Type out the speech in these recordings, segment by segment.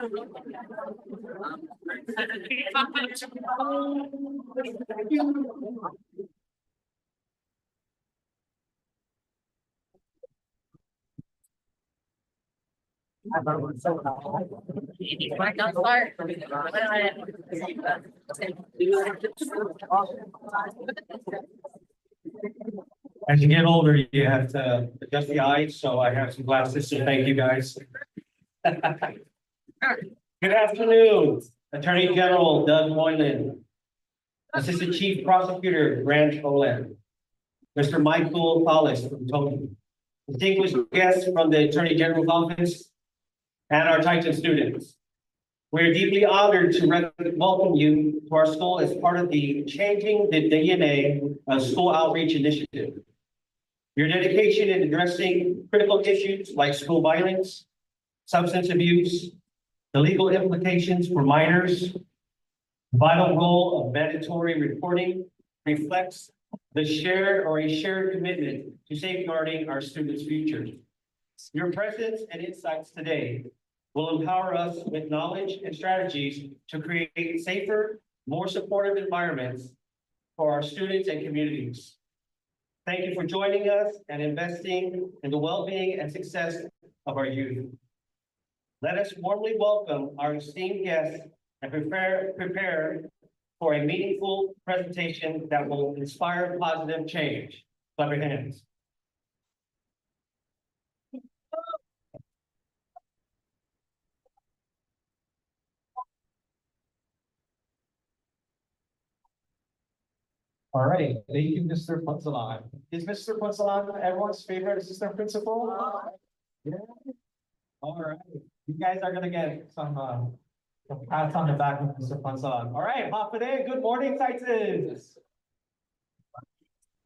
Might not start. As you get older, you have to adjust the eyes, so I have some glasses, so thank you guys. Good afternoon, Attorney General Doug Moylan, Assistant Chief Prosecutor Grant Olen, Mr. Michael Hollis from Tony, distinguished guests from the Attorney General's office, and our Titan students. We're deeply honored to welcome you to our school as part of the Changing the DNA School Outreach Initiative. Your dedication in addressing critical issues like school violence, substance abuse, the legal implications for minors, the vital role of mandatory reporting reflects the shared commitment to safeguarding our students' future. Your presence and insights today will empower us with knowledge and strategies to create safer, more supportive environments for our students and communities. Thank you for joining us and investing in the well-being and success of our youth. Let us warmly welcome our esteemed guests and prepare for a meaningful presentation that will inspire positive change. Clap your hands. All right, thank you, Mr. Ponsalan. Is Mr. Ponsalan everyone's favorite assistant principal? Yeah. All right, you guys are gonna get some pats on the back with Mr. Ponsalan. All right, Hapade, good morning, Titans.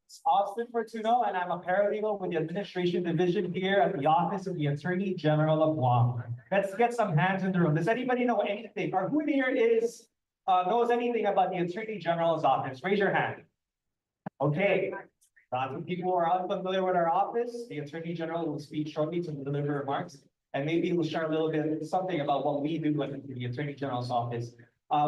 It's Austin Fortuno, and I'm a paralegal with the Administration Division here at the Office of the Attorney General of Guam. Let's get some hands in the room. Does anybody know anything, or who here knows anything about the Attorney General's office? Raise your hand. Okay, lots of people who are unfamiliar with our office. The Attorney General will speak shortly to deliver remarks, and maybe we'll share a little bit something about what we do in the Attorney General's office.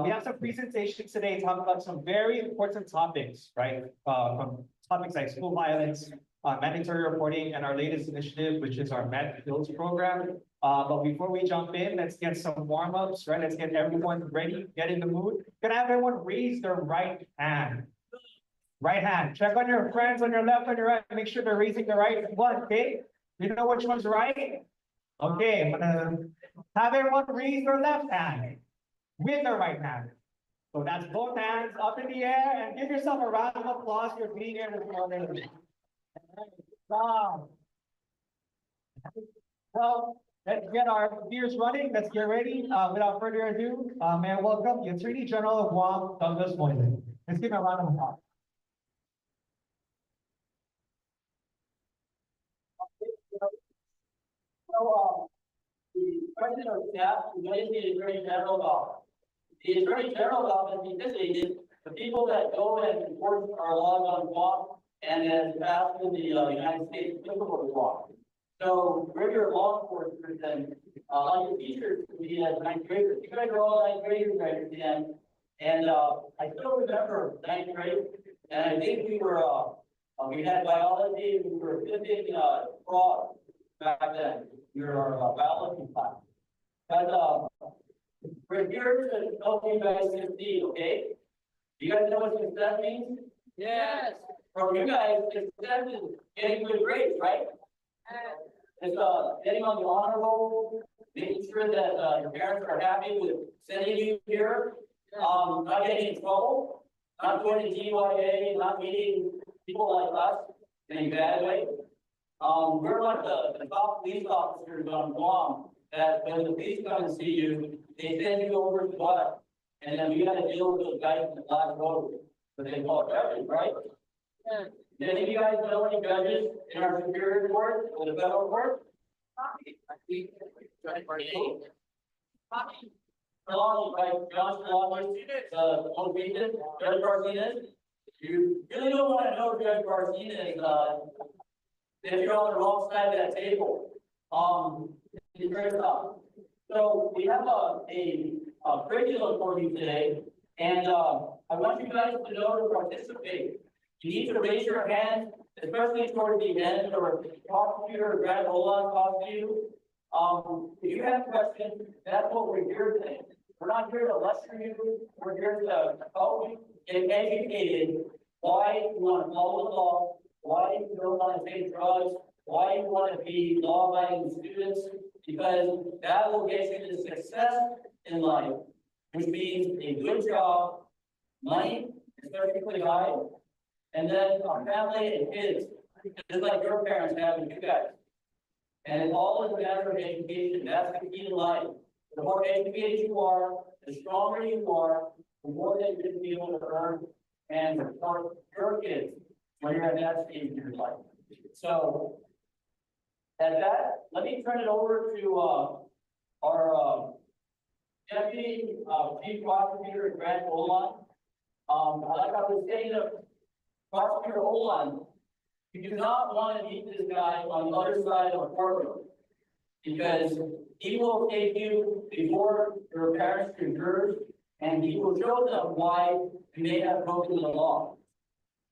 We have some presentations today talking about some very important topics, right? From topics like school violence, mandatory reporting, and our latest initiative, which is our Med Skills program. But before we jump in, let's get some warm-ups, right? Let's get everyone ready, get in the mood. Can I have everyone raise their right hand? Right hand. Check on your friends on your left, on your right. Make sure they're raising the right one, okay? You know which one's right? Okay, I'm gonna have everyone raise their left hand with their right hand. So that's both hands up in the air, and give yourself a round of applause for being here this morning. Wow. Well, let's get our gears running. Let's get ready. Without further ado, may I welcome the Attorney General of Guam, Douglas Moylan. Let's give him a round of applause. So, the President of Staff is going to the Attorney General's office. The Attorney General's office designated the people that go and enforce our laws on Guam and then pass in the United States Civil Law. So regular law enforcement and like the teachers, we had ninth graders. You guys are all ninth graders right at the end. And I still remember ninth grade, and I think we had biology, we were flipping fraud back then. We were our biology class. But we're here to help you guys succeed, okay? You guys know what success means? Yes. For you guys, success is getting good grades, right? It's getting on the honor roll, making sure that your parents are happy with sending you here, not getting in trouble, not going to GYA, not meeting people like us in a bad way. We're like the top police officers on Guam that when the police come and see you, they send you over to us, and then we got to deal with those guys in the black road, but they call judges, right? Yeah. Did any of you guys know any judges in our superior court or the federal court? Like John the most recent, Judge Martinez. You really don't want to know Judge Martinez if you're on the wrong side of that table. He's very tough. So we have a curriculum for you today, and I want you guys to know to participate. You need to raise your hand, especially toward the end, or if the prosecutor or Grant Olan talks to you. If you have questions, that's what we're here today. We're not here to lecture you. We're here to help you get educated. Why you want to follow the law? Why you don't want to take drugs? Why you want to be law-abiding students? Because that will get you to success in life, which means a good job, money, especially pretty high, and then a family and kids, just like your parents have and you guys. And it all is a matter of education. That's the key to life. The more educated you are, the stronger you are, the more that you're going to be able to earn and support your kids when you're at that stage in your life. So, at that, let me turn it over to our Deputy Chief Prosecutor Grant Olan. Like I was saying to Prosecutor Olan, you do not want to meet this guy on the other side of the courtroom, because he will take you before your parents and jurors, and he will show them why you may have broken the law.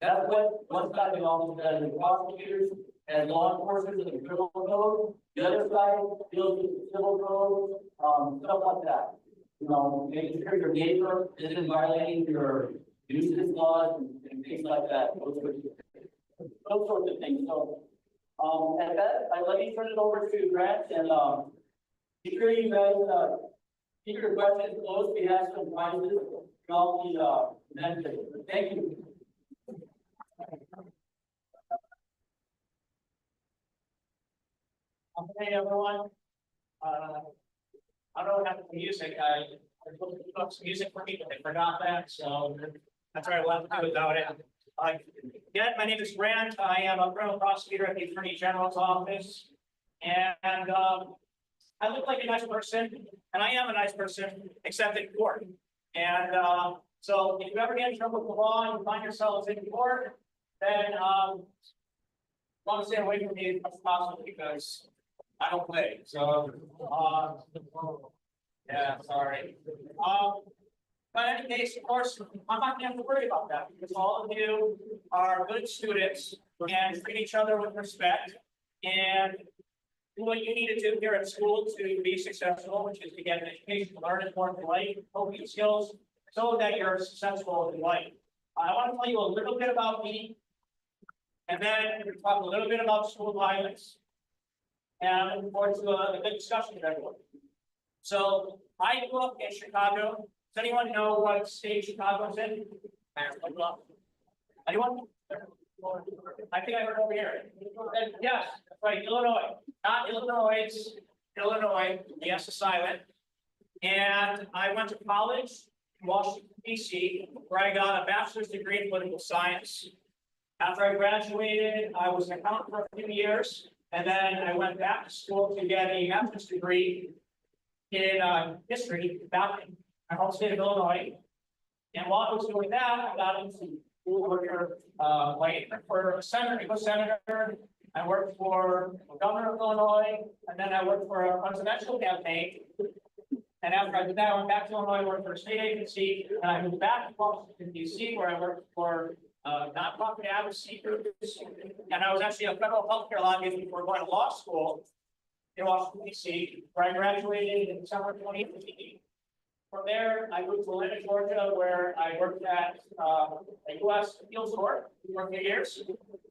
That's what one side of the office does, the prosecutors and law enforcement in the criminal code. The other side deals with the civil code, stuff like that. You know, making sure your neighbor isn't violating your nuisance laws and things like that. Those sorts of things. So, at that, let me turn it over to Grant, and be sure you guys keep your questions close. We have some prizes from all the benefits. Thank you. Hey everyone, I don't have the music. I looked up some music for me, but I forgot that, so that's why I left to do without it. Again, my name is Grant. I am a criminal prosecutor at the Attorney General's office, and I look like a nice person, and I am a nice person, except in court. And so, if you ever get in trouble with the law and you find yourselves in court, then want to stay away from me as much as possible, because I don't play. So, yeah, sorry. But in any case, of course, I'm not going to have to worry about that, because all of you are good students and treat each other with respect and do what you need to do here at school to be successful, which is to get an education, learn important life, coping skills, so that you're successful in life. I want to tell you a little bit about me, and then we'll talk a little bit about school violence. And I'm looking forward to a good discussion with everyone. So I grew up in Chicago. Does anyone know what state Chicago's in? Anyone? I think I heard over here. Yes, that's right, Illinois. Not Illinois, it's Illinois. Yes, is silent. And I went to college in Washington, D.C., where I got a bachelor's degree in political science. After I graduated, I was an accountant for a few years, and then I went back to school to get a master's degree in history back in my home state of Illinois. And while I was doing that, I got into school worker, for a senator, English senator. I worked for the governor of Illinois, and then I worked for a presidential campaign. And after I did that, I went back to Illinois, worked for a state agency, and I moved back to Washington, D.C., where I worked for nonprofit advocacy groups. And I was actually a federal healthcare lobbyist before going to law school in Washington, D.C., where I graduated in December 2015. From there, I moved to Atlanta, Georgia, where I worked at a U.S. appeals court for a few years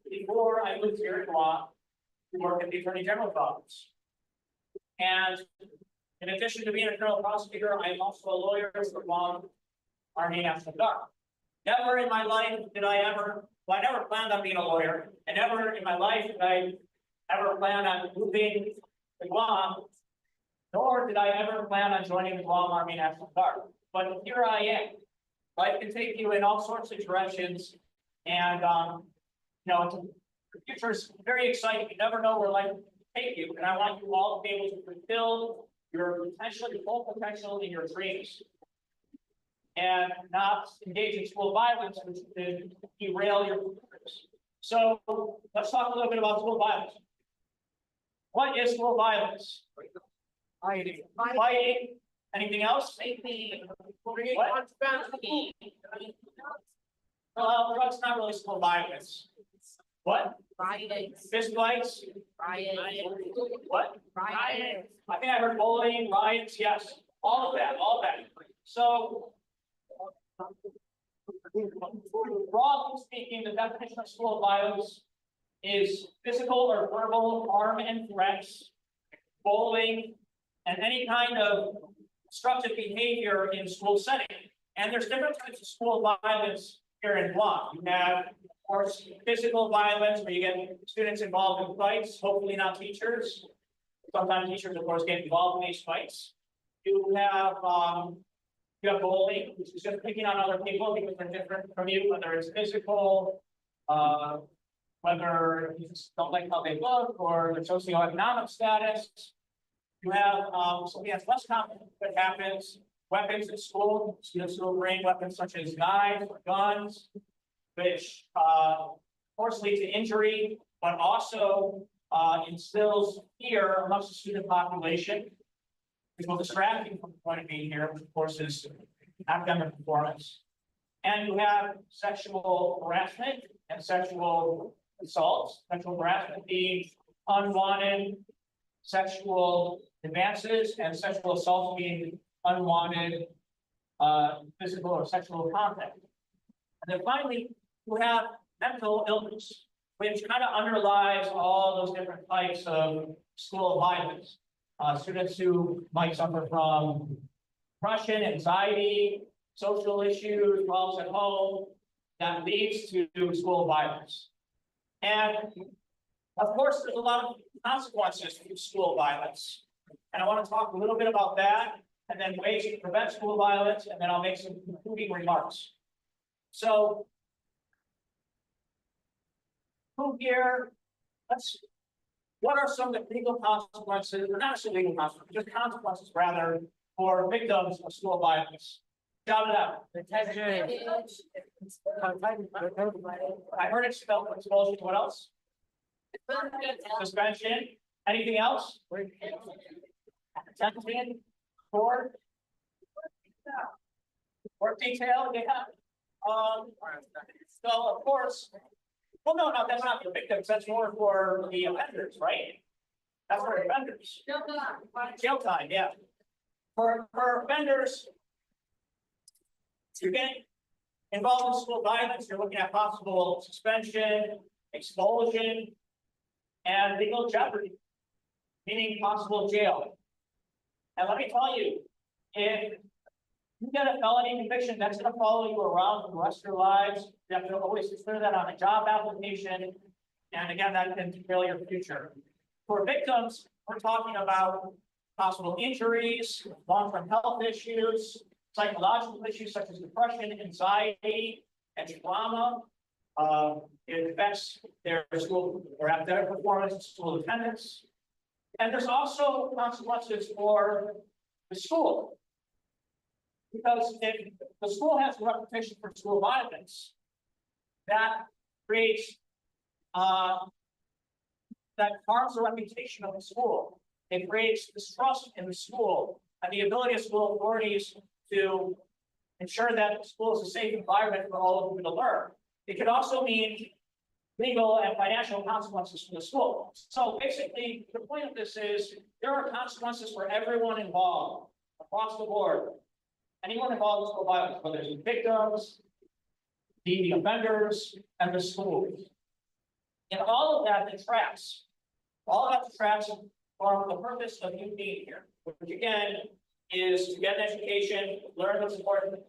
before I moved here to law to work at the Attorney General's office. And in addition to being a criminal prosecutor, I am also a lawyer for the Guam Army National Guard. Never in my life did I ever, well, I never planned on being a lawyer, and never in my life did I ever plan on moving to Guam, nor did I ever plan on joining the Guam Army National Guard. But here I am. Life can take you in all sorts of directions, and you know, the future is very exciting. You never know where life will take you, and I want you all to be able to fulfill your potential, your full potential in your dreams, and not engage in school violence, which could derail your careers. So let's talk a little bit about school violence. What is school violence? Fighting, anything else? What? Drugs not really school violence. What? Fist fights? What? I think I heard bullying, riots, yes, all of that, all of that. So. Broadly speaking, the definition of school violence is physical or verbal harm and threats, bullying, and any kind of destructive behavior in school setting. And there's different types of school violence here in Guam. You have, of course, physical violence where you get students involved in fights, hopefully not teachers. Sometimes teachers, of course, get involved in these fights. You have bullying, which is just picking on other people because they're different from you, whether it's physical, whether you just don't like how they look or their socioeconomic status. You have something that's less common that happens, weapons in school. Students will bring weapons such as knives or guns, which of course lead to injury, but also instills fear amongst the student population. Which will distract you from the point of being here, which of course is academic performance. And you have sexual harassment and sexual assaults. Sexual harassment being unwanted sexual advances, and sexual assaults being unwanted physical or sexual contact. And then finally, you have mental illness, which kind of underlies all those different types of school violence. Students who might suffer from depression, anxiety, social issues, problems at home, that leads to school violence. And of course, there's a lot of consequences to school violence. And I want to talk a little bit about that, and then ways to prevent school violence, and then I'll make some concluding remarks. So, who here, what are some of the legal consequences, or not necessarily legal consequences, just consequences rather, for victims of school violence? Shout it out. I heard it spelled expulsion. What else? Suspension. Anything else? Detention. Court. Work detail. Yeah. So of course. Well, no, that's not for victims. That's more for the offenders, right? That's for offenders. Jail time, yeah. For offenders, to get involved in school violence, you're looking at possible suspension, expulsion, and legal jeopardy, meaning possible jail. And let me tell you, if you get a felony conviction, that's going to follow you around for the rest of your lives. You have to always consider that on a job application. And again, that can derail your future. For victims, we're talking about possible injuries, long-term health issues, psychological issues such as depression, anxiety, and trauma. It affects their school or academic performance, school attendance. And there's also consequences for the school. Because if the school has a reputation for school violence, that creates, that harms the reputation of the school. It creates distrust in the school and the ability of school authorities to ensure that the school is a safe environment for all of them to learn. It could also mean legal and financial consequences for the school. So basically, the point of this is there are consequences for everyone involved across the board. Anyone involved in school violence, whether it's the victims, the offenders, and the schools. And all of that detracts. All of that detracts from the purpose of you being here, which again is to get an education, learn what's important,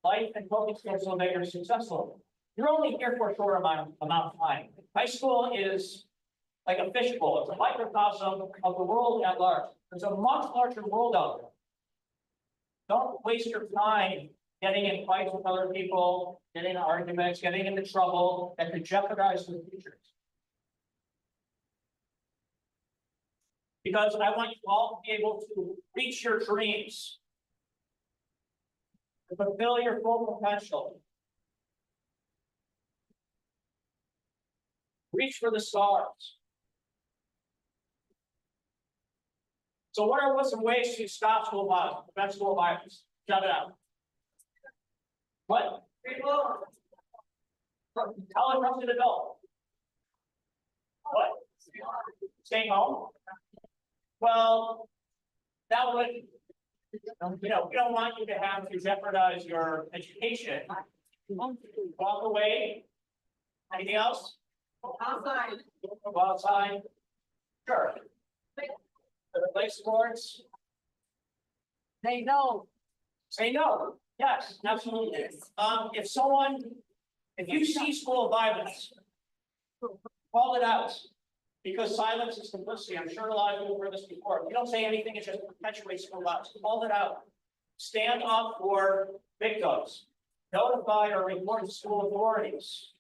life and coping skills so that you're successful. You're only here for a short amount of time. High school is like a fishbowl. It's a microcosm of the world at large. There's a much larger world out there. Don't waste your time getting in fights with other people, getting in arguments, getting into trouble that could jeopardize the future. Because I want you all to be able to reach your dreams, to fulfill your full potential. Reach for the stars. So what are some ways to stop school violence, prevent school violence? Shout it out. What? Tell a trusted adult. What? Staying home? Well, that would, we don't want you to have to jeopardize your education. Walk away. Anything else? Outside. Go outside. Sure. Play sports. They know. Say no. Yes, absolutely. If you see school violence, call it out. Because silence is complicity. I'm sure a lot of you have heard this before. If you don't say anything, it just perpetuates school violence. Call it out. Stand up for victims. Notify or report to school authorities.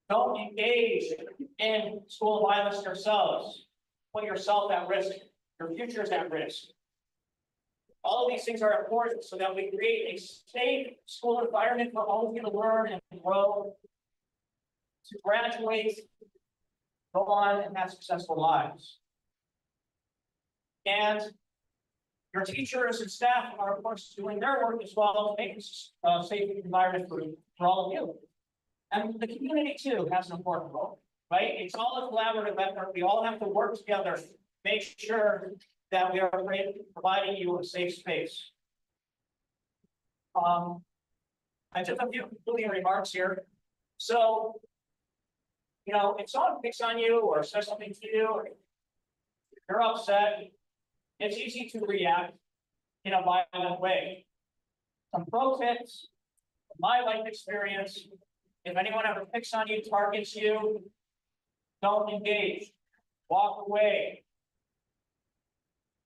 Don't engage in school violence yourselves. Put yourself at risk. Your future is at risk. All of these things are important so that we create a safe school environment for all of you to learn and grow, to graduate, go on and have successful lives. And your teachers and staff are, of course, doing their work as well to make this a safe environment for all of you. And the community too has an important role, right? It's all a collaborative effort. We all have to work together, make sure that we are providing you a safe space. I just have a few concluding remarks here. So, if someone picks on you or says something to you, or you're upset, it's easy to react in a violent way. Some pro tips, my life experience, if anyone ever picks on you, targets you, don't engage, walk away.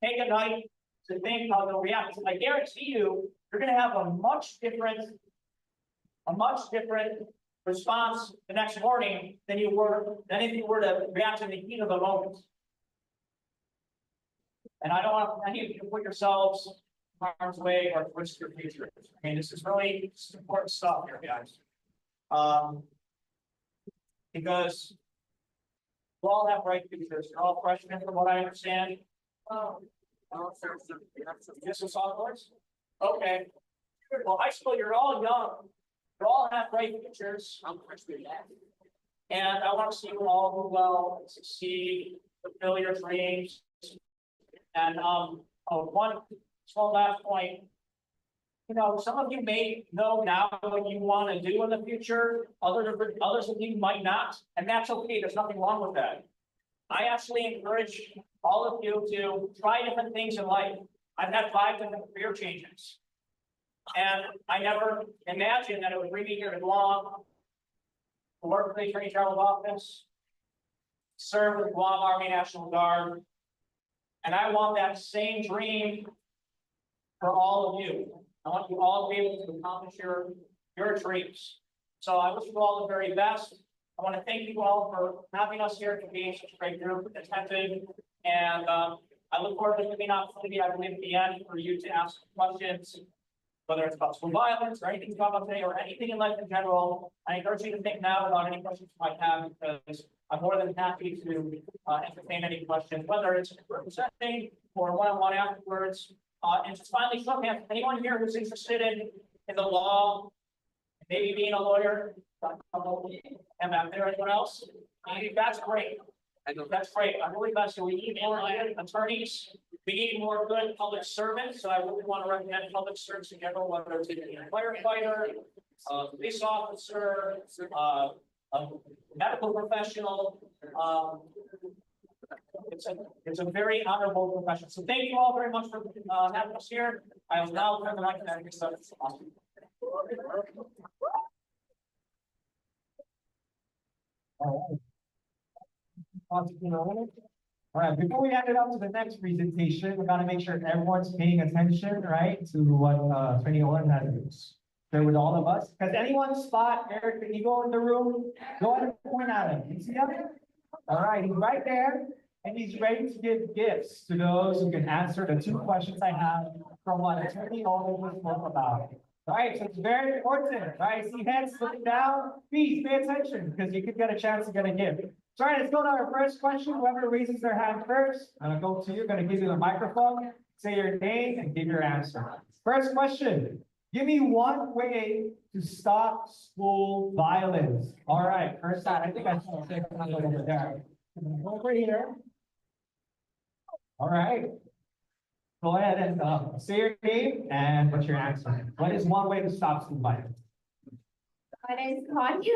Take a night to think how they'll react. I guarantee you, you're going to have a much different response the next morning than if you were to react in the heat of the moment. And I don't want any of you to put yourselves in harm's way or risk your future. I mean, this is important stuff here, guys. Because we all have bright futures. You're all freshmen, from what I understand. This is sophomores? Okay. Well, high school, you're all young. You all have bright futures. And I want to see you all do well, succeed, fulfill your dreams. And one small last point. Some of you may know now what you want to do in the future. Others of you might not, and that's okay. There's nothing wrong with that. I actually encourage all of you to try different things in life. I've had 5 different career changes. And I never imagined that it would bring me here to Guam, to work for the Attorney General's office, serve with Guam Army National Guard. And I want that same dream for all of you. I want you all to be able to accomplish your dreams. So I wish you all the very best. I want to thank you all for having us here, to being such a great group, attentive. And I look forward to giving opportunity, I believe, at the end for you to ask questions, whether it's about school violence or anything about today or anything in life in general. I encourage you to think now about any questions you might have, because I'm more than happy to entertain any questions, whether it's presenting or one-on-one afterwards. And just finally, show hands. Anyone here who's interested in the law, maybe being a lawyer, and back there, anyone else? That's great. That's great. I'm really glad. So we need more attorneys. We need more good public servants. So I really want to recommend public servants in general, whether it's a firefighter, a police officer, a medical professional. It's a very honorable profession. So thank you all very much for having us here. I will now turn the mic to Mr. Stubbs. All right, before we hand it up to the next presentation, we gotta make sure everyone's paying attention, right, to what Attorney Owen has shared with all of us. Has anyone spot Eric the Eagle in the room? Go ahead and point at him. You see him? All right, he's right there, and he's ready to give gifts to those who can answer the 2 questions I have from what Attorney Owen spoke about. All right, so it's very important, right? See heads looking down, please pay attention, because you could get a chance to get a gift. So, all right, let's go to our first question. Whoever raises their hand first, I'm gonna go to you, gonna give you the microphone, say your name and give your answer. First question, give me one way to stop school violence. All right, first time, I think I saw it over there. Over here. All right. Go ahead and say your name and what's your answer. What is one way to stop school violence? My name is Tanya.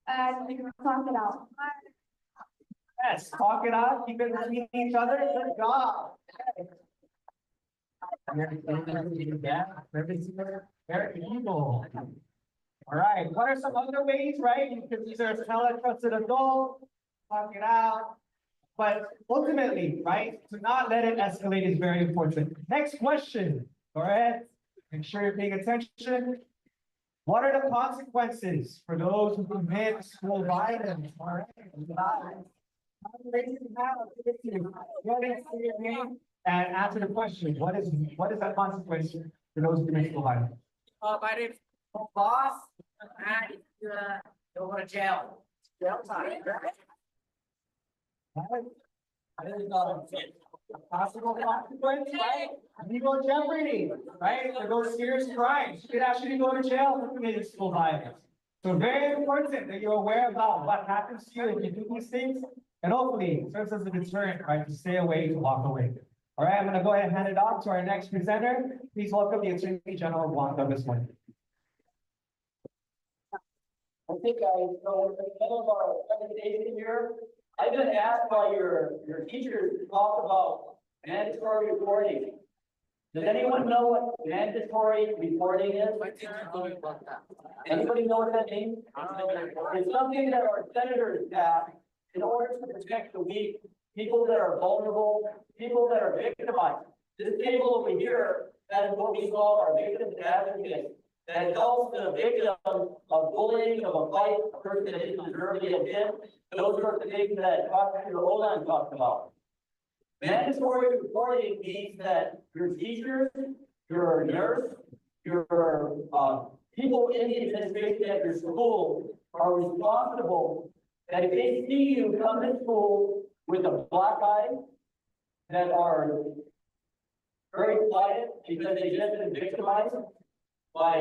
And we can talk it out. Yes, talk it out, keep it between each other. Good job. Very evil. All right, what are some other ways, right? You can either tell a trusted adult, talk it out. But ultimately, right, to not let it escalate is very important. Next question, go ahead. Make sure you're paying attention. What are the consequences for those who commit school violence? All right. And answer the question, what is the consequence for those who commit school violence? My name is boss, and you're go to jail. Jail time. Possible consequence, right? Legal jeopardy, right? For those serious crimes, you could actually go to jail for committing school violence. So very important that you're aware about what happens to you if you do these things, and hopefully serves as a deterrent, right, to stay away, to walk away. All right, I'm gonna go ahead and hand it off to our next presenter. Please welcome the Attorney General Juan Douglas Moy. I think I know the middle of our presentation here. I've been asked by your teachers to talk about mandatory reporting. Does anyone know what mandatory reporting is? Anybody know what that means? It's something that our senators have in order to protect the weak, people that are vulnerable, people that are victimized. This table over here, that is what we call our victims advocate. That helps the victim of bullying, of a fight, a person that didn't deserve to get hit, those sorts of things that Dr. Olan talked about. Mandatory reporting means that your teachers, your nurse, your people in the administration at your school are responsible that if they see you come to school with a black eye, that are very quiet because they just been victimized by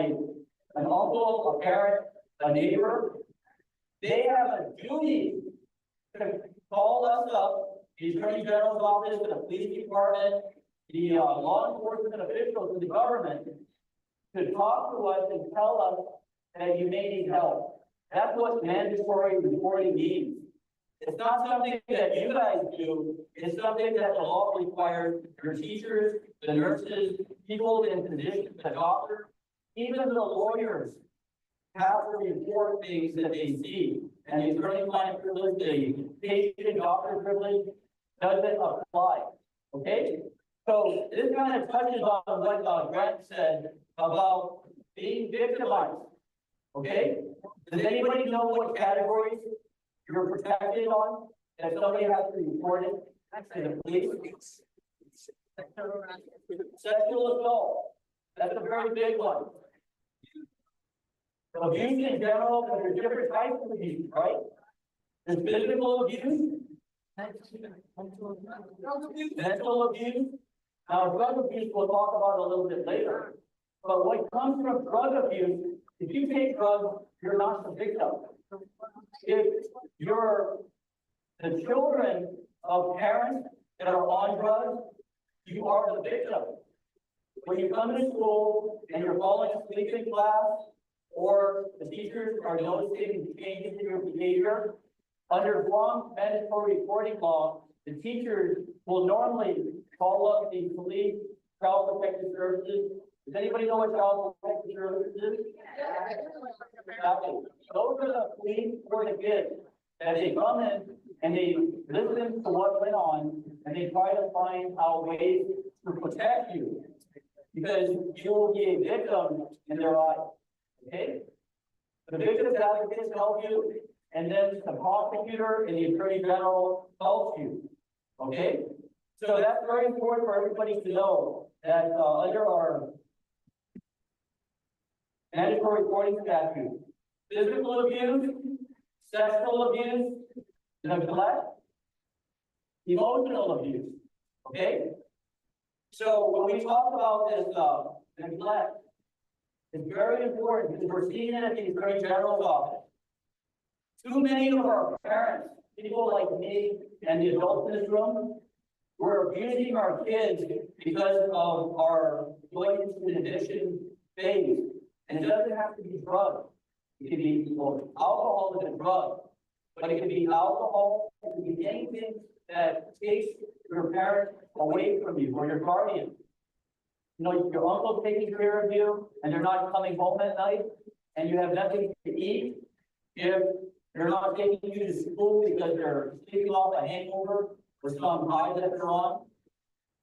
an uncle, a parent, a neighbor, they have a duty to call us up, the Attorney General's office, the police department, the law enforcement officials in the government, to talk to us and tell us that you may need help. That's what mandatory reporting means. It's not something that you guys do, it's something that the law requires your teachers, the nurses, people in positions, the doctors, even the lawyers have to report things that they see. And the attorney-client privilege, the patient doctor privilege doesn't apply, okay? So this kind of touches on what Grant said about being victimized, okay? Does anybody know what categories you're protected on, that somebody has to report it to the police? Sexual assault, that's a very big one. Abuse in general, but there's different types of abuse, right? There's physical abuse, mental abuse. Now, drug abuse we'll talk about a little bit later. But what comes from drug abuse, if you take drugs, you're not the victim. If you're the children of parents that are on drugs, you are the victim. When you come to school and you're falling asleep in class, or the teachers are noticing changes in your behavior, under Guam mandatory reporting law, the teachers will normally call up the police, child protective services. Does anybody know what child protective services is? Exactly. Those are the police for the kids, that they come in and they listen to what went on, and they try to find out ways to protect you, because you will be a victim in their eyes. Okay? The victim's advocates help you, and then the prosecutor and the attorney general helps you. Okay? So that's very important for everybody to know that under our mandatory reporting statute, physical abuse, sexual abuse, neglect, emotional abuse, okay? So when we talk about this, neglect, it's very important because we're seeing it at the Attorney General's office. Too many of our parents, people like me and the adults in this room, we're abusing our kids because of our going into an addiction phase. And it doesn't have to be drugs. It can be, well, alcohol is a drug, but it can be alcohol, it can be anything that takes your parent away from you or your guardian. You know, your uncle's taking care of you and they're not coming home at night and you have nothing to eat. If they're not taking you to school because they're sleeping off a hangover or some high that they're on,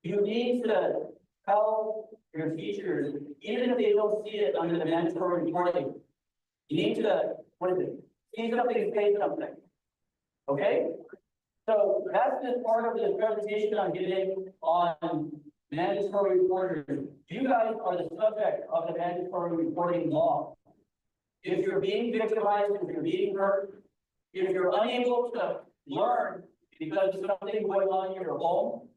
you need to tell your teachers, even if they don't see it under the mandatory reporting, you need to, what is it? See something and say something. Okay? So that's just part of this presentation I'm giving on mandatory reporters. You guys are the subject of the mandatory reporting law. If you're being victimized, if you're being hurt, if you're unable to learn because of something going on in your home,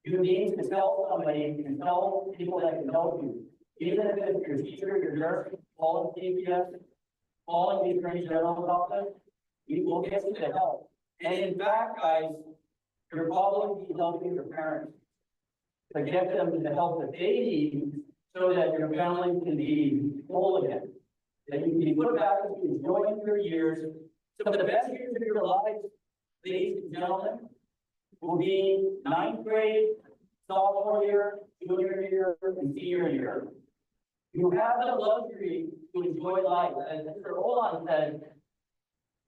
you need to tell somebody, you can tell people that can help you. Even if it's your teacher, your nurse, calling CPS, calling the Attorney General's office, we will get you the help. And in fact, guys, you're probably be helping your parents to get them the help that they need so that your family can be whole again. That you can be put back into enjoying your years. Some of the best years of your lives, ladies and gentlemen, will be 9th grade, sophomore year, junior year, and senior year. You have the luxury to enjoy life. As Mr. Olan said,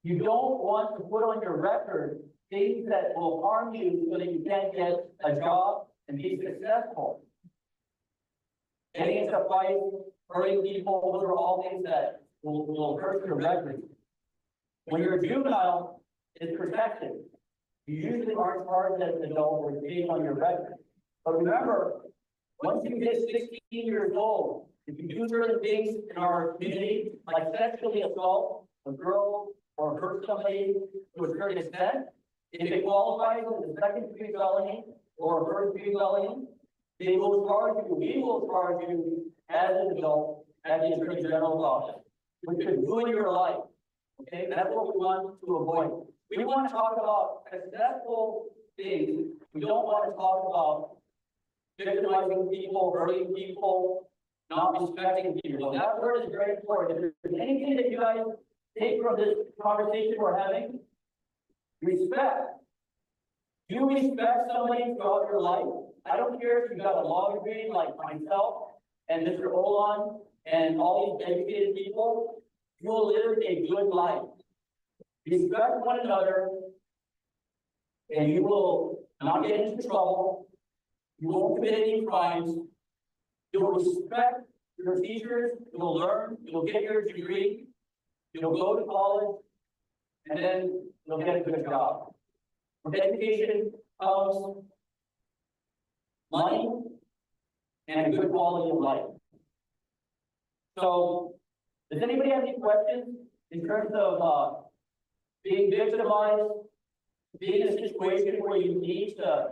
you don't want to put on your record things that will harm you so that you can't get a job and be successful. Getting into fights, hurting people, those are all things that will hurt your record. When you're a juvenile, it's protected. You usually aren't charged as an adult or being on your record. But remember, once you get 16 years old, if you do certain things in our community, like sexually assault a girl or hurt somebody to a certain extent, if it qualifies as a second-degree felony or a first-degree felony, they will charge you, we will charge you as an adult at the Attorney General's office, which could ruin your life. Okay, that's what we want to avoid. We want to talk about successful things. We don't want to talk about victimizing people, hurting people, not respecting people. That word is very important. If there's anything that you guys take from this conversation we're having, respect. You respect somebody throughout your life. I don't care if you got a law degree like myself and Mr. Olan and all these educated people. You will live a good life. Respect one another, and you will not get into trouble. You won't commit any crimes. You will respect your teachers. You will learn. You will get your degree. You'll go to college, and then you'll get a good job. With education comes money and a good quality of life. So, does anybody have any questions in terms of being victimized, being in a situation where you need to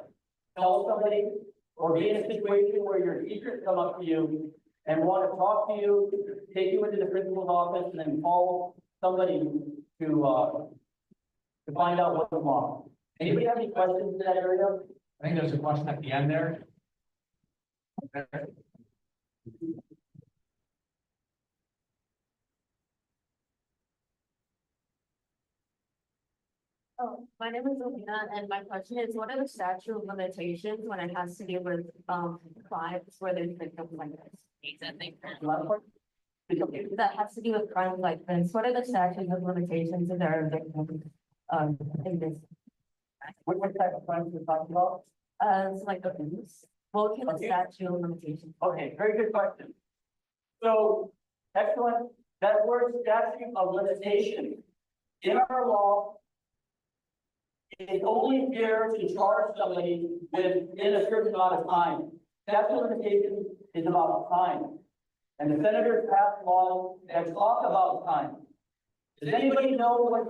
tell somebody, or being in a situation where your teachers come up to you and want to talk to you, take you into the principal's office, and then call somebody to find out what's wrong? Anybody have any questions in that area? I think there's a question at the end there. Oh, my name is Alina, and my question is, what are the statute of limitations when it has to do with, crimes where there's victims like this? That has to do with crimes like this, what are the statutes of limitations if there are victims, in this? What type of crimes we're talking about? It's like abuse, what can the Okay. statute of limitations? Okay, very good question. So, excellent, that word statute of limitation, in our law, it's only fair to charge somebody within a certain amount of time. Statute of limitation is about time. And the senators passed laws that talk about time. Does anybody know what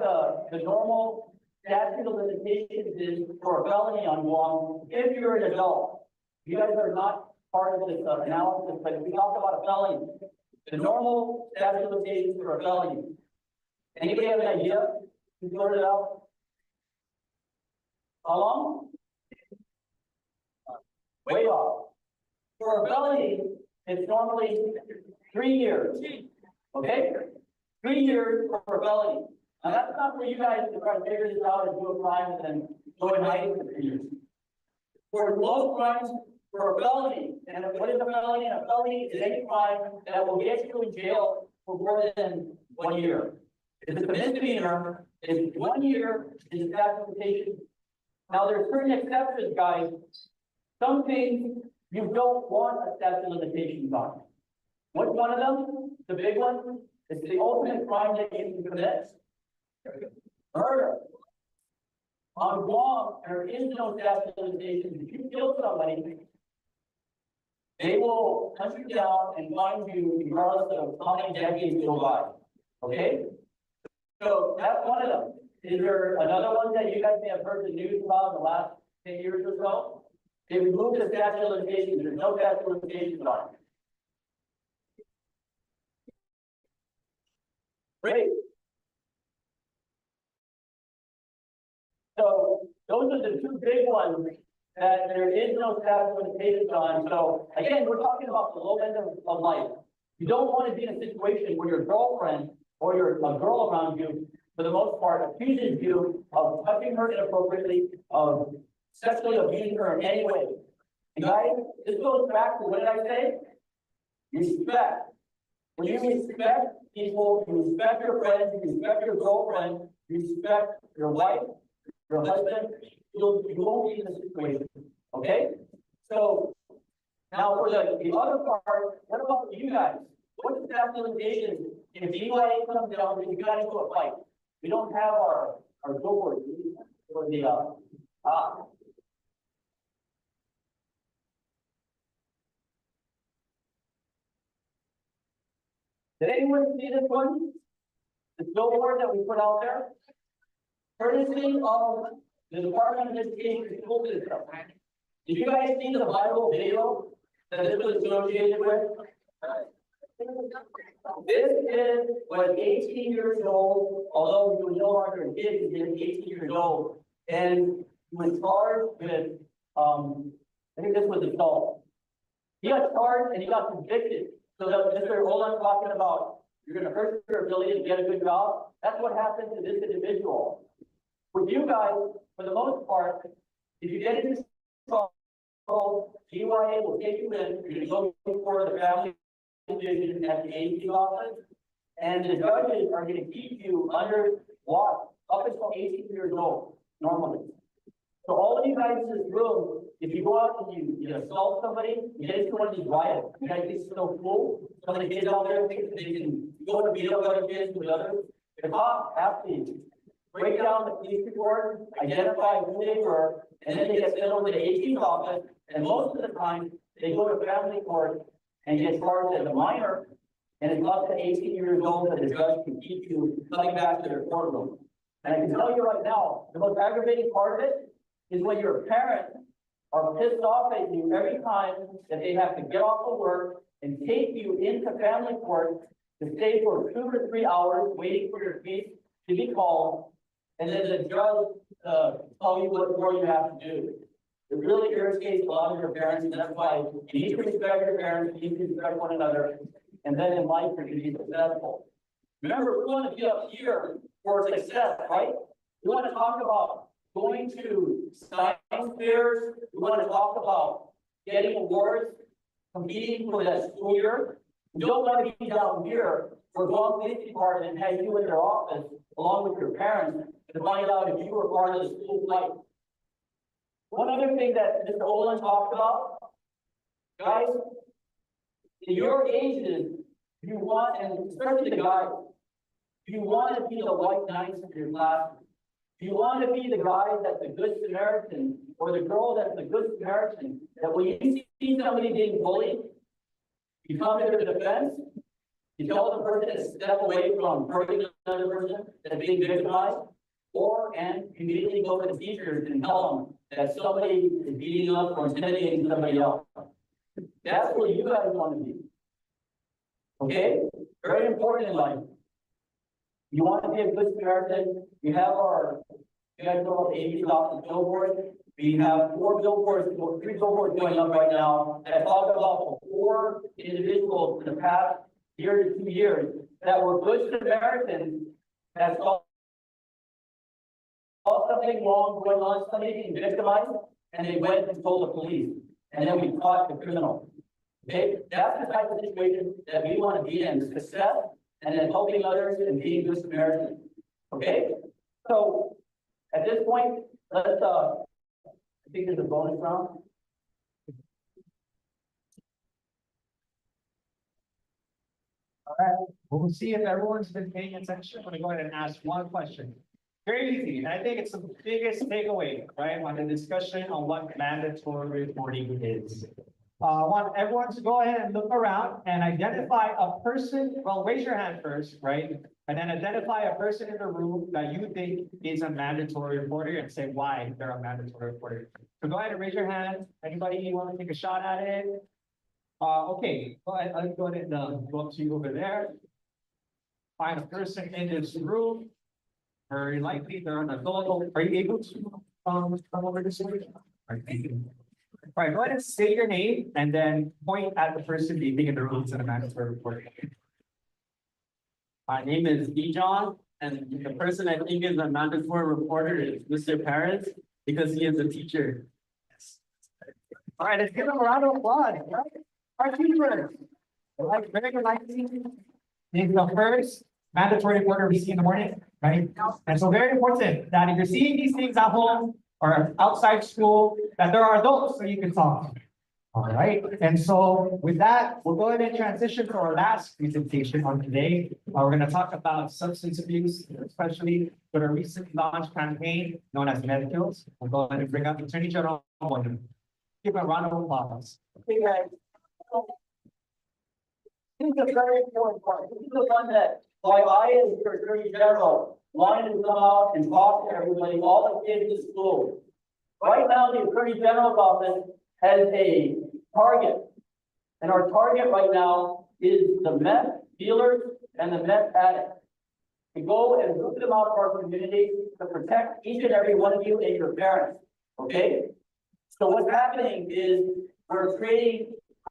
the normal statute of limitations is for a felony on Guam if you're an adult? You guys are not part of this analysis, but if we talk about a felony, the normal statute of limitations for a felony. Anybody have an idea? You sorted it out? How long? Way off. For a felony, it's normally 3 years. Okay? 3 years for a felony. Now, that's not for you guys to try to figure this out and do a crime and then go and hide it for 3 years. For most crimes, for a felony, and what is a felony? A felony is any crime that will get you in jail for more than 1 year. If it's a misdemeanor, it's 1 year is classification. Now, there's certain exceptions, guys. Some things you don't want a statute of limitations on. What's one of them? The big one? It's the ultimate crime that you can commit. Murder. On Guam, there is no statute of limitations. If you kill somebody, they will hunt you down and find you regardless of how many decades go by. Okay? So that's one of them. Is there another one that you guys may have heard the news about in the last 10 years or so? They removed the statute of limitations. There's no statute of limitations on it. Great. So those are the two big ones that there is no statute of limitations on. So again, we're talking about the low end of life. You don't want to be in a situation where your girlfriend or a girl around you, for the most part, accuses you of touching her inappropriately, of sexually abusing her in any way. And guys, this goes back to what did I say? Respect. When you respect people, you respect your friends, you respect your girlfriend, you respect your wife, your husband, you won't be in this situation. Okay? So now for the other part, what about you guys? What's the statute of limitations if DYA comes down and you got into a fight? We don't have our billboard for the Did anyone see this one? The billboard that we put out there? Courtesy of the Department of Education School System. Did you guys see the viral video that this was associated with? This kid was 18 years old, although he was no longer a kid, he was 18 years old, and he was charged with, I think this was assault. He got charged and he got convicted. So that Mr. Olan's talking about, you're gonna hurt your ability to get a good job. That's what happened to this individual. With you guys, for the most part, if you get into trouble, GYA will take you in, you're gonna go before the family division at the AG office, and the judges are gonna keep you under watch up until 18 years old, normally. So all of you guys in this room, if you go out and you assault somebody, you get into one of these riots, you guys think it's so cool, some of the kids out there think they can go and beat up other kids with others. The cops have to break down the police report, identify who they were, and then they get sent over to the AG's office, and most of the time, they go to family court and get charged as a minor, and it's up to 18 years old that the judge can keep you coming back to their courtroom. And I can tell you right now, the most aggravating part of it is when your parents are pissed off at you every time that they have to get off of work and take you into family court to stay for 2 to 3 hours waiting for your case to be called, and then the judge tell you what more you have to do. It really irritates a lot of your parents, and that's why you need to respect your parents, you need to respect one another, and then in life you're going to be successful. Remember, we want to be up here for success, right? We want to talk about going to science fairs. We want to talk about getting awards, competing for that school year. We don't want to be down here where Guam Police Department has you in their office along with your parents to find out if you were part of the school fight. One other thing that Mr. Olin talked about, guys, in your ages, you want, and especially the guys, you want to be the white knights of your class. You want to be the guy that's a good Samaritan, or the girl that's a good Samaritan, that when you see somebody being bullied, you come to their defense, You tell the person to step away from hurting another person that's being victimized, and immediately go to the teachers and tell them that somebody is beating up or intimidating somebody else. That's where you guys want to be. Okay? Very important in life. You want to be a good Samaritan, you guys know about 80 stops and billboards. We have 3 billboards going up right now that talk about the 4 individuals in the past year to 2 years that were good Samaritans that saw something wrong going on, somebody being victimized, and they went and told the police, and then we caught the criminal. Okay, that's the type of situation that we want to be in: success, and then helping others and being good Samaritans. Okay, so at this point, let's I think there's a bonus round. All right, we'll see if everyone's been paying attention. I'm gonna go ahead and ask one question. Very easy, and I think it's the biggest takeaway, right, on the discussion on what mandatory reporting is. I want everyone to go ahead and look around and identify a person, well, raise your hand first, right? And then identify a person in the room that you think is a mandatory reporter and say why they're a mandatory reporter. So go ahead and raise your hand. Anybody want to take a shot at it? Okay, go ahead, I'll go ahead and go up to you over there. Find a person in this room. Very likely they're an adult. Are you able to come over this way? All right, go ahead and say your name and then point at the person you think in the room to the mandatory report. My name is Ejon, and the person I think is a mandatory reporter is Mr. Paris, because he is a teacher. All right, let's give them a round of applause. Right? Our teachers. Like, very good, like, he's the first mandatory reporter we see in the morning, right? And so very important that if you're seeing these things at home or outside school, that there are adults so you can talk. All right, and so with that, we'll go ahead and transition to our last presentation on today. We're going to talk about substance abuse, especially with a recently launched campaign known as MedKills. We'll go ahead and bring up Attorney General. Give a round of applause. Hey guys. This is a very important part. This is the one that my I, as your Attorney General, wanted to come out and talk to everybody, all the kids in school. Right now, the Attorney General's office has a target. And our target right now is the meth dealers and the meth addicts. To go and root them out of our community to protect each and every one of you and your parents. Okay? So what's happening is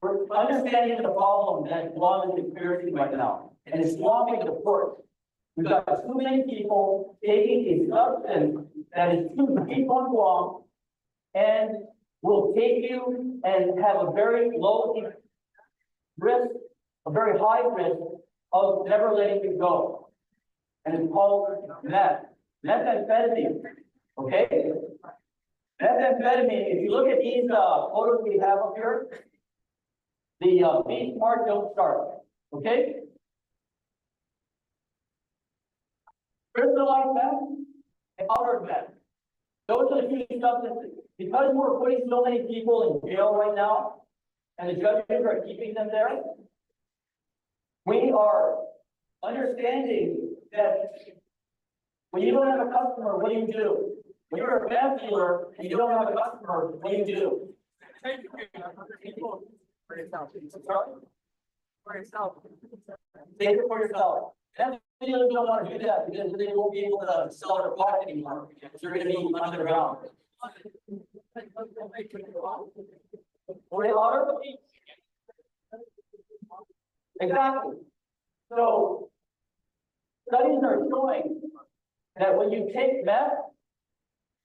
we're understanding the problem that Guam is experiencing right now. And it's swamping the courts. We've got too many people taking a substance that is too deep on Guam and will take you and have a very low risk, a very high risk of never letting you go. And it's called methamphetamine. Okay? Methamphetamine, if you look at these photos we have up here, the be smart, don't start. Okay? Crystallized meth and powdered meth. Those are the two substances. Because we're putting so many people in jail right now, and the judges are keeping them there, we are understanding that when you don't have a customer, what do you do? When you're a meth dealer and you don't have a customer, what do you do? For yourself. For yourself. Take it for yourself. Meth dealers don't want to do that because they won't be able to sell their product anymore because they're going to be underground. Way louder? Exactly. So studies are showing that when you take meth,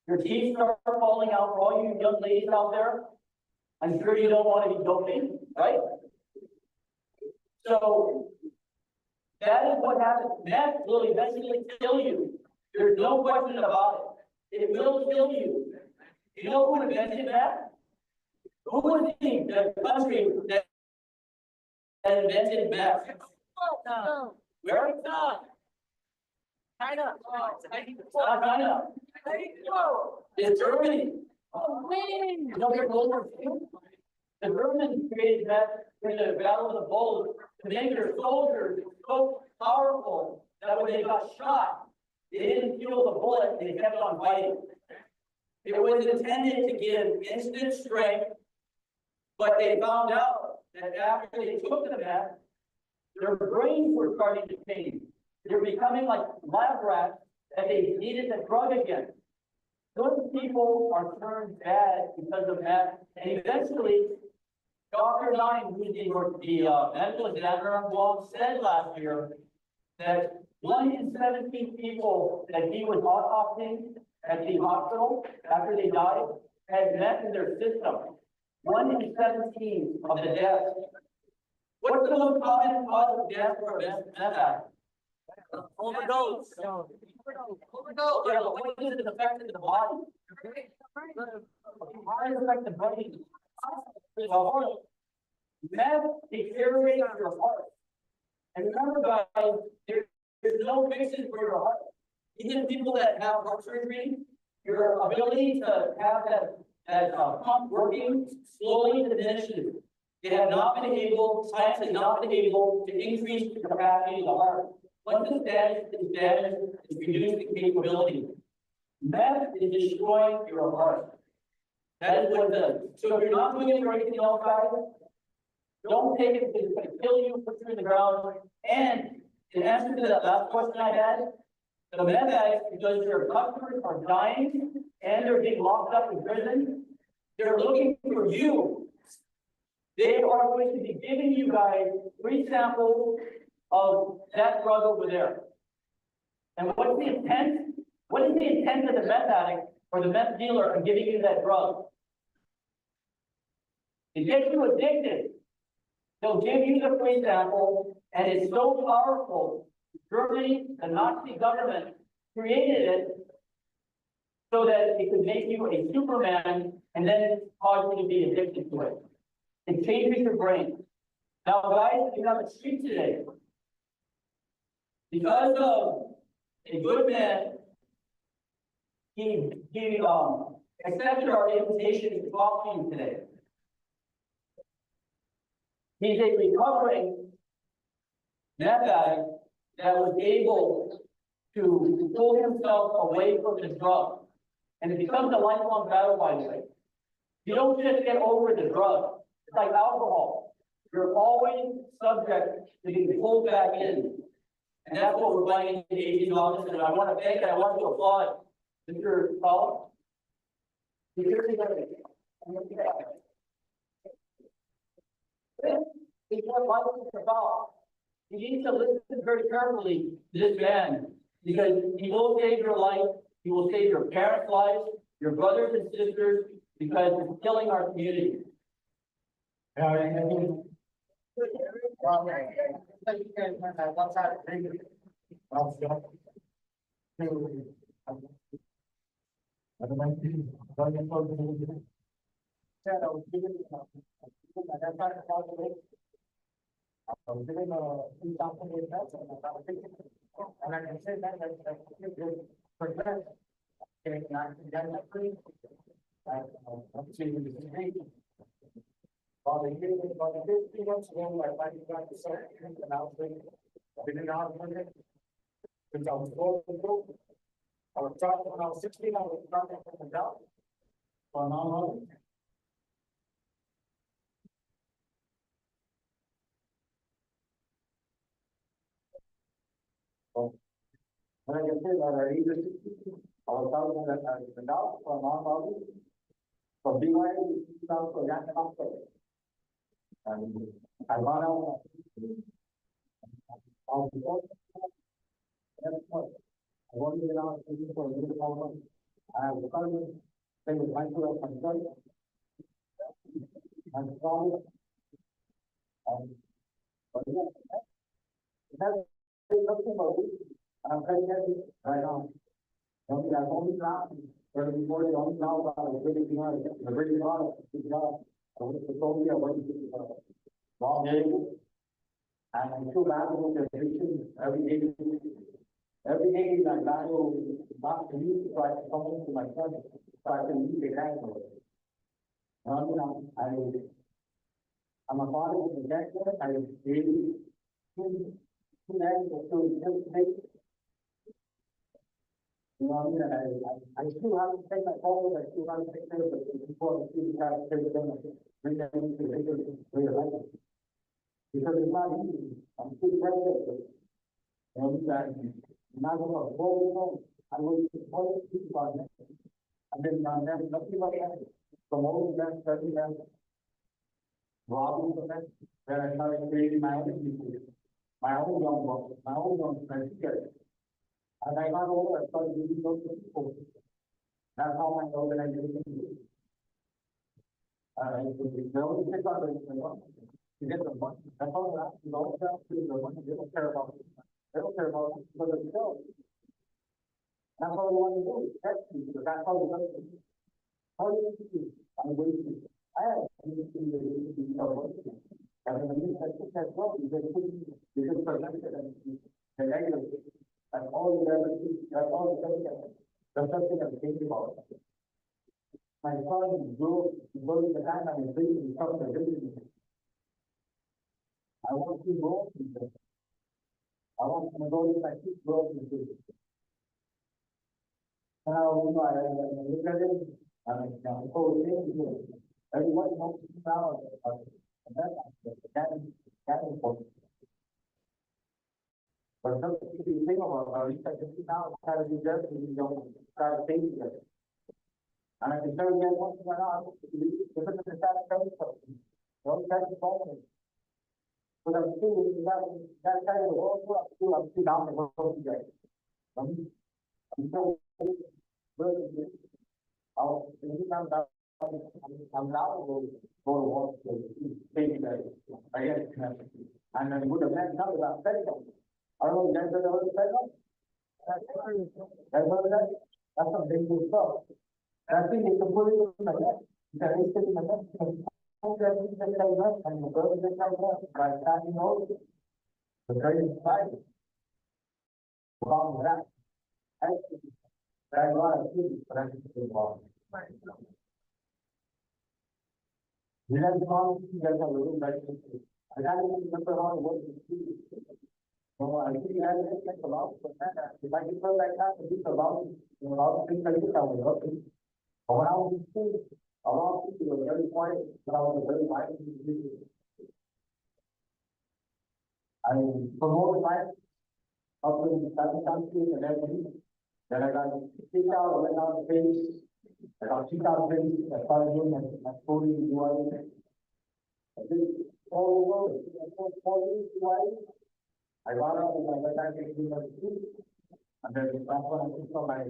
your teeth start falling out for all you young ladies out there. I'm sure you don't want to be doping, right? So that is what happens. Meth will eventually kill you. There's no question about it. It will kill you. You know who invented that? Who was the country that invented meth? No. Where? No. China. Not China. It's Germany. You know, they're global. The Germans created meth in the Battle of the Bulge to make their soldiers so powerful that when they got shot, they didn't feel the bullet, they kept on fighting. It was intended to give instant strength, but they found out that after they took the meth, their brains were starting to change. They were becoming like lab rats that they needed the drug again. Those people are turned bad because of meth, and eventually, Dr. Nine, who's the medical examiner involved, said last year that 1 in 17 people that he was autopsying at the hospital after they died had meth in their system. 1 in 17 of the deaths. What's the most common cause of death for a meth addict? Overdose. Overdose. Yeah, but what is it affecting the body? How does it affect the brain? The heart. Meth deteriorates your heart. And remember, guys, there's no fixes for your heart. Even people that have heart surgery, your ability to have that pump working slowly diminishes. They have not been able, science has not been able to increase the capacity of the heart. Once it's damaged, it's reducing capability. Meth is destroying your heart. That is what it does. So if you're not doing it for anything else, guys, don't take it because it's going to kill you, put you in the ground. And in answer to that last question I had, the meth addicts, because their customers are dying and they're being locked up in prison, they're looking for you. They are going to be giving you guys free samples of that drug over there. And what's the intent? What is the intent of the meth addict or the meth dealer in giving you that drug? To get you addicted. They'll give you the free sample, and it's so powerful. Germany, the Nazi government, created it so that it could make you a Superman and then cause you to be addicted to it. It changes your brain. Now, guys, you have a street today. Because of a good man, he accepted our invitation to talk to you today. He's a recovering meth addict that was able to pull himself away from his drug. And it becomes a lifelong battle, by the way. You don't just get over the drug. It's like alcohol. You're always subject to being pulled back in. And that's what we're finding in the AG's office. And I want to thank and I want to applaud Mr. Paul. It's what life is about. You need to listen very carefully to this man because he will save your life. He will save your parents' lives, your brothers and sisters, because it's killing our community. I was taught when I was 16, I was starting from the job. For now, when I get there, I was talking at the job for non-hobby. For BYD, for that company. And I got out. I want to get out for a little problem. I have a problem. They would like to have control. And problem. But yeah, that's nothing about it. I'm trying to get it right now. Okay, I've only now, where before the only now about the really hard, the really hard, good job. I went to Colombia, I went to long day. And I'm still battling with the addiction every day. Every day I battle not to use so I can come into my son, so I can use the language. I'm a father of the gangster, I really You know, what I mean, I still have to take my calls, I still have to take care of it, before I see the guys take them, bring them into the real. Because it's not easy, I'm still right there. And that, not gonna hold, I will hold people on that. I've been on them, nothing like that, from all of that, studying that. Robbing of that, then I started creating my own people, my own young book, my own young friends here. And I got older, I started giving those to people. That's how my organization is. So the only thing about it is the money. You get the money, that's all that, you don't have to do the money, they don't care about it. They don't care about it for themselves. That's all they want to do, that's because that's how they do it. How do you do? I'm waiting. I have to do the and then the message as well, because presented and the negative, and all the other, that's all the other, that's something I'm thinking about. My son grew, the time I'm thinking something. I want to go to this. I want to go to my kids go to this. Now, you know, I look at it, I'm so thinking, everyone wants to know about it. And that's important. But something to be thinking about, you can see now, try to be just, you don't try to think it. And I can tell you guys once in a while, if it's a satisfaction, don't try to solve it. But I'm still, that kind of world, I'm still down the road today. I'm still, I'm now going to work to take that. I guess, and then would have met now about setting up. I don't know, you guys ever set up? That's some big stuff. And I think it's a put it in my neck. You can put it in my neck. And the girl is like that. By the time you know it, the very excited. Wrong with that. I want to see, but I think it's wrong. You guys know, you guys have a little bit. I can't even remember how it was. No, I think I had to take a lot, but if I could feel like that, to be about, you know, all the things I did, I was working. But when I was in school, a lot of people were very quiet, but I was a very quiet individual. I promoted life up in seven countries and everything. Then I got kicked out, I went out of space. I got kicked out of space, I started doing my coding, UI. I did all over, I got out of my time taking my school. And then that's when I took on my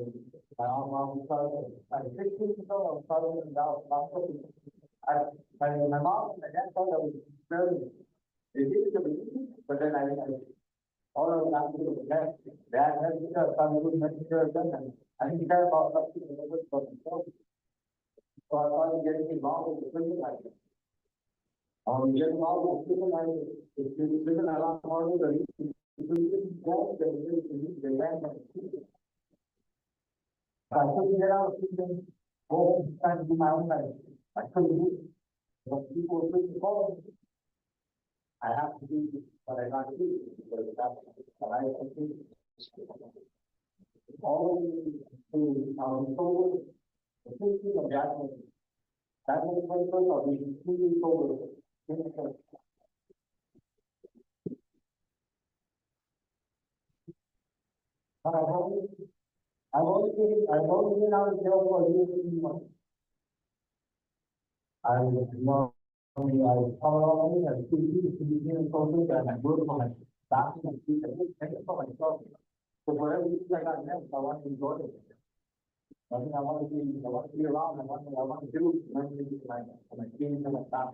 own started. I was 16 years old, I was starting in Dallas. My mom and my dad thought I was very, they did it to me, but then I all of that was best. Dad had to start doing necessary and I didn't care about what people did for themselves. So I started getting involved with the prison life. Getting involved with the prison life, it's been a lot harder than I couldn't get out of prison, go home, trying to do my own life. I couldn't do it. But people were free to call me. I have to do what I got to do, because that's what I can do. All to sober, the thinking of that was my first of being completely sober. I've only been out of jail for a year and 3 months. I follow on and see to be in social and I work on my staff and see for myself. So whatever I got next, I want to enjoy it. I want to be around, I want to do my team and my staff.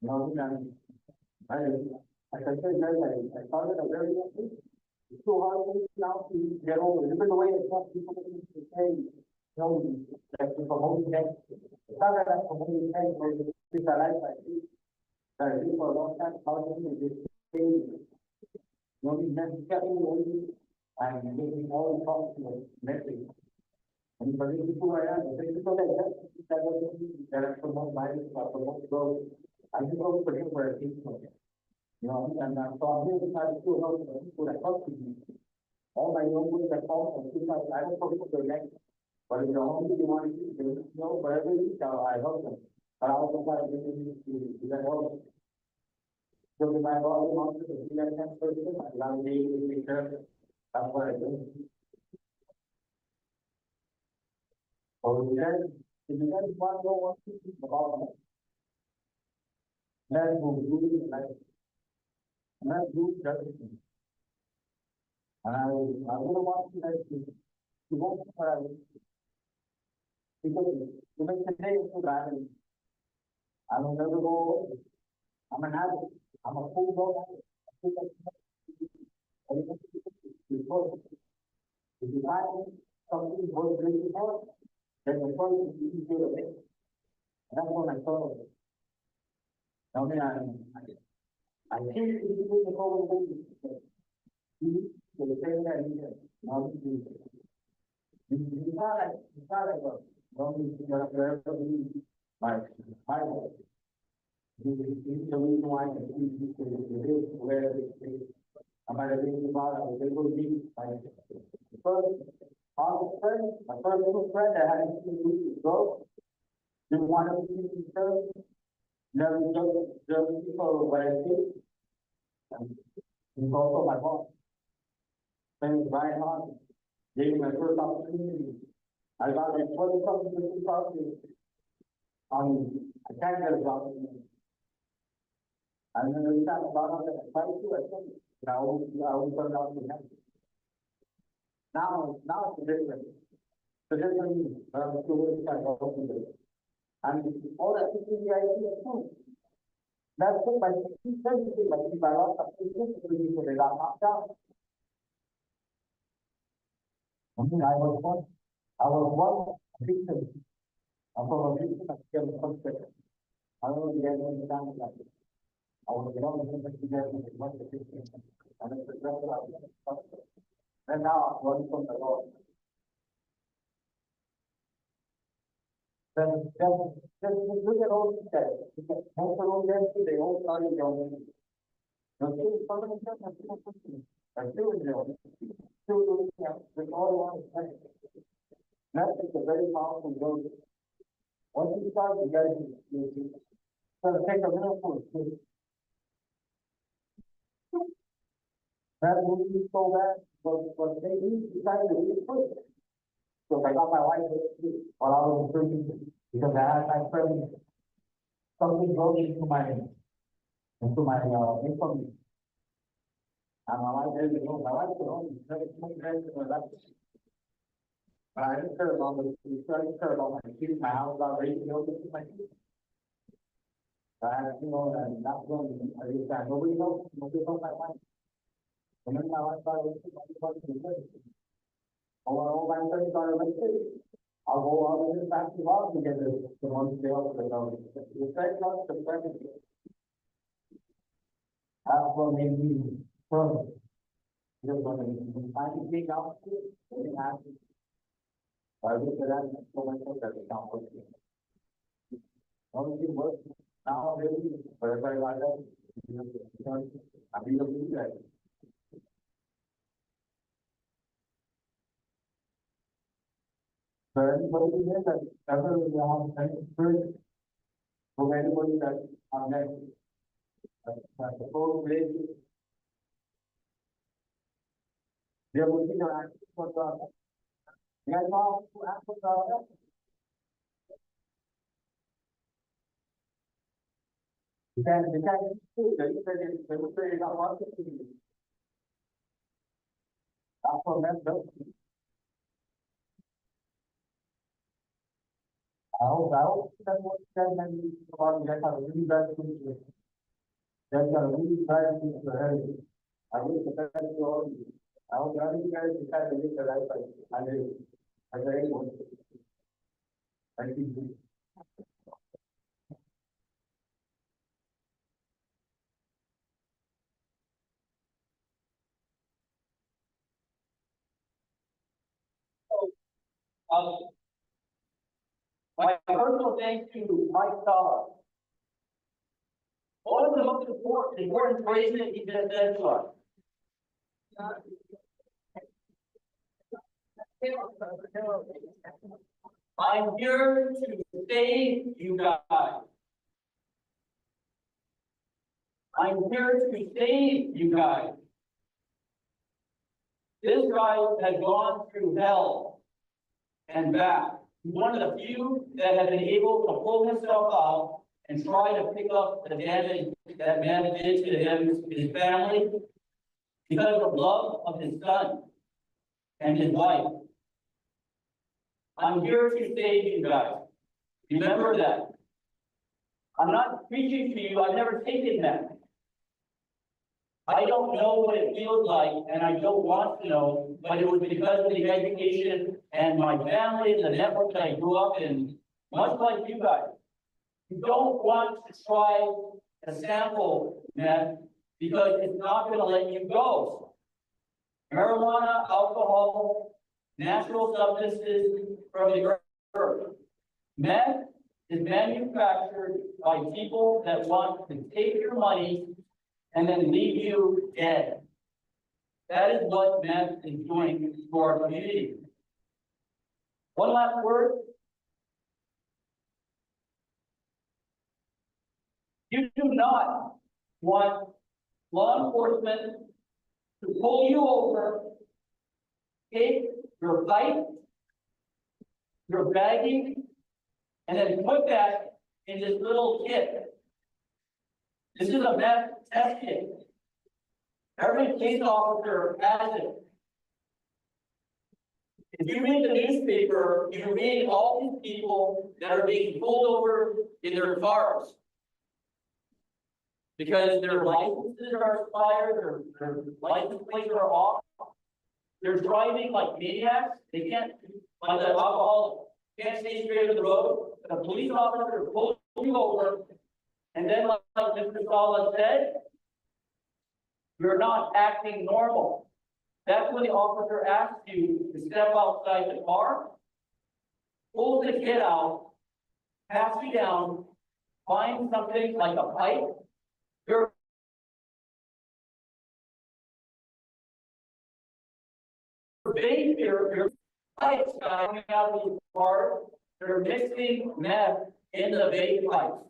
You know, and I said, I started a very young age. It's so hard for me now to get over it. Even the way it's not people to say, you know, like to promote them. It's not that I'm promoting them, but it's a life like this. That I did for a long time, how to do this thing. You know, you have to get in and making all the possible message. And for the people I am, the people like that I promote my promote growth. I just hope for him where I think from it. You know, and so I'm here to try to do help the people that help me. All my young ones that call and people, I don't talk to their next, but you know, only you want to keep them, you know, wherever you go, I help them. But I also try to get them to that help. So if I go on to the next person, I'm be able to take care of it. That's what I do. So if you guys want to know what to think about that, let's go do it, let's do everything. And I wouldn't want you guys to go for it. Because even today, it's so bad. I will never go away. I'm an addict. I'm a full blown addict. If you find something worth drinking for, then the person you can do it. And that's when I saw it. I mean, I think if you do the whole thing, you will say that now you not like a don't you know wherever my way. The reason why I think this where I might have been about I was able to be my first little friend that had to go, didn't want to be concerned, never judged people what I did. And he's also my boss. Thanks Brian Hahn, gave me my first opportunity. I got like 20 something to do something. I can't get a job. And then every time I got on that I tried to, I couldn't. And I always turned out to have. Now it's a different. It's a different, story I go to. And all that people the idea of food. That's what my teacher my lost of people so they got knocked out. I mean, I was one victim. I'm from a victim of scared conflict. I don't know if you guys understand that. I was get on the together with one victim. And it's a great lot. And now I'm running from the Lord. Then just look at all these guys. Most of all they all started going. Now, still, some of them are still in jail. Still doing with all the ones. That is a very powerful road. Once you start, you gotta take a little for it. That movie is so bad, but they decided to really push it. So I got my wife while I was in prison because I had my friend something wrote into my infamy. And my wife didn't know. My wife could only but I didn't care about my kids, my house got raised, my kids. You know, and that's when I just said, nobody knows my wife. And then my wife started all my friends are arrested. I'll go all the way back to law to get the one jail for the fact not the family. That's what made me firm. Just when I can take out it has to. I look at that so myself that it's not working. Only work now really for everybody like that. I mean, you that. For anybody here that ever have any spirit, for anybody that are next, that's the whole way. There will be no action for the. You guys all who ask for the. You can see that they will say it not want to see. That's what that's built. I hope that's what that meant about that have a really bad situation. That's got a really bad situation ahead. I wish the best to all of you. I hope that you guys decide to live the life I live. As anyone. Thank you. My personal thanks to Mike Dollar. What was the most important phrase that he just said to us? I'm here to save you guys. I'm here to save you guys. This guy has gone through hell and back. He's one of the few that have been able to pull himself out and try to pick up the damage that man did to him, his family, because of love of his son and his wife. I'm here to save you guys. Remember that. I'm not preaching to you. I've never taken that. I don't know what it feels like, and I don't want to know, but it was because of the education and my family, the network that I grew up in, much like you guys. You don't want to try a sample meth because it's not going to let you go. Marijuana, alcohol, natural substances from the earth. Meth is manufactured by people that want to take your money and then leave you dead. That is what meth is doing to our community. One last word. You do not want law enforcement to pull you over, take your pipe, your bagging, and then put that in this little kit. This is a meth test kit. Every police officer has it. If you read the newspaper, you read all these people that are being pulled over in their cars because their licenses are expired, their license plates are off. They're driving like maniacs. They can't, like the alcoholic, can't stay straight on the road. The police officer pulls you over, and then like Mr. Sala said, you're not acting normal. That's when the officer asks you to step outside the car, pull the kid out, pass you down, find something like a pipe. You're your pipes coming out of these cars. They're mixing meth in the vape pipes.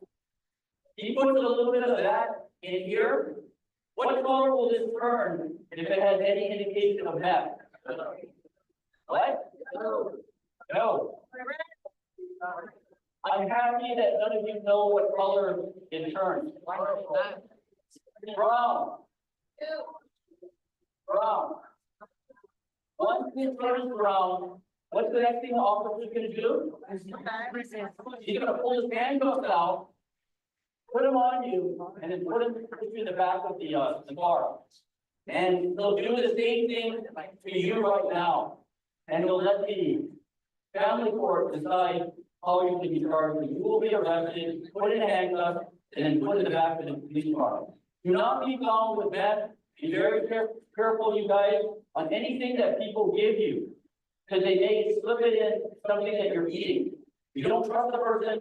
He puts a little bit of that in here. What color will this turn if it has any indication of meth? What? No. I'm happy that none of you know what color it turns. Brown. Brown. Once it turns brown, what's the next thing the officer's gonna do? He's gonna pull his handcuffs out, put them on you, and then put you in the back of the car. And they'll do the same thing to you right now. And they'll let the family court decide how you're gonna be charged. You will be arrested, put in handcuffs, and then put in the back of the police car. Do not be found with that. Be very careful, you guys, on anything that people give you. Because they may slip it in something that you're eating. If you don't trust the person,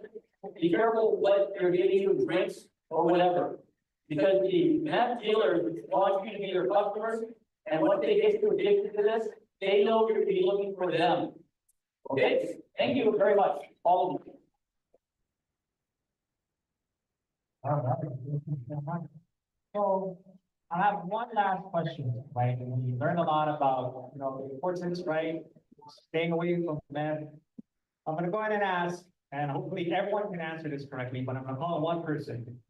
be careful what they're giving you, drinks or whatever. Because the meth dealers want you to be their customers, and once they get you addicted to this, they know you're gonna be looking for them. Okay, thank you very much, all of you. So I have one last question, right? And we learned a lot about, the importance, right? Staying away from men. I'm gonna go ahead and ask, and hopefully everyone can answer this correctly, but I'm gonna call on one person.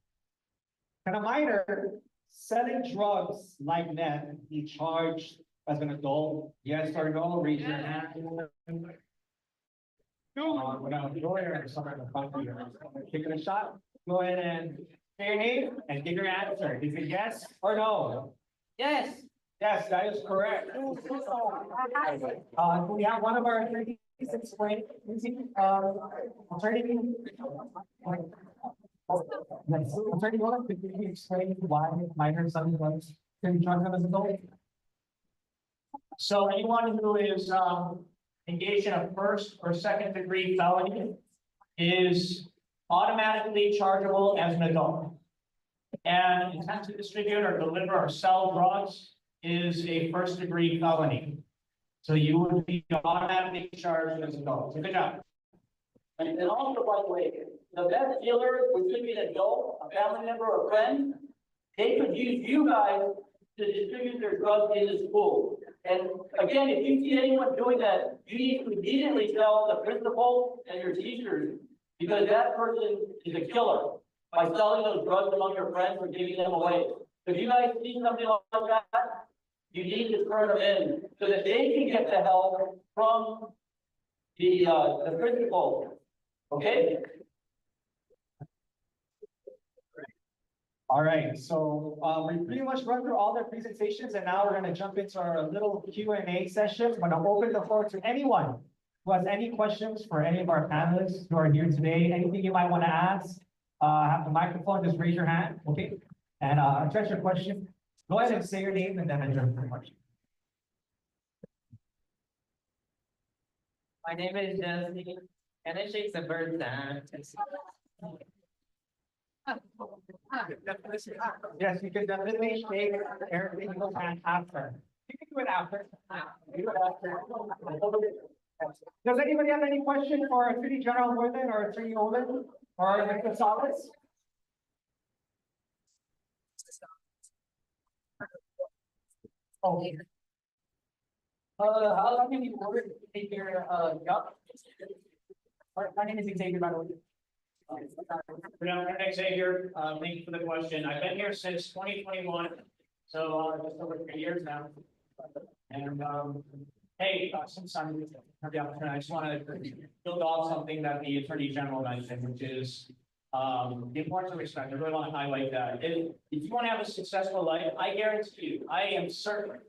Can a minor selling drugs like meth be charged as an adult? Yes or no? Raise your hand. Without a lawyer or someone in the front here, taking a shot, go ahead and say your name and give your answer. Is it yes or no? Yes. Yes, that is correct. We have one of our attorneys explain, attorney. Attorney, could you explain why minor selling drugs can be charged as an adult? So anyone who is engaged in a first or second degree felony is automatically chargeable as an adult. And intent to distribute or deliver or sell drugs is a first-degree felony. So you would be automatically charged as a felon. So good job. And also, by the way, the best dealer, which could be an adult, a family member, or a friend, they could use you guys to distribute their drugs in the school. And again, if you see anyone doing that, you need to immediately tell the principal and your teachers, because that person is a killer by selling those drugs among your friends or giving them away. If you guys see something like that, you need to turn them in so that they can get the help from the principal. Okay? All right, so we pretty much run through all their presentations, and now we're gonna jump into our little Q&A session. I'm gonna open the floor to anyone who has any questions for any of our panelists who are here today. Anything you might want to ask, have the microphone, just raise your hand, okay? And address your question. Go ahead and say your name and then address your question. My name is Jesse, and it shakes a bird down. Yes, you can definitely shake Eric Eagle's hand after. You can do it after. Do it after. Does anybody have any question for Attorney General Worthen or Attorney Olin or Mr. Salas? Oh. How long have you worked in your job? My name is Xavier, by the way. Good afternoon, Xavier. Thank you for the question. I've been here since 2021, so just over 3 years now. And hey, since I'm have the opportunity, I just want to build off something that the Attorney General mentioned, which is the importance of respect. I really want to highlight that. If you want to have a successful life, I guarantee you, I am certain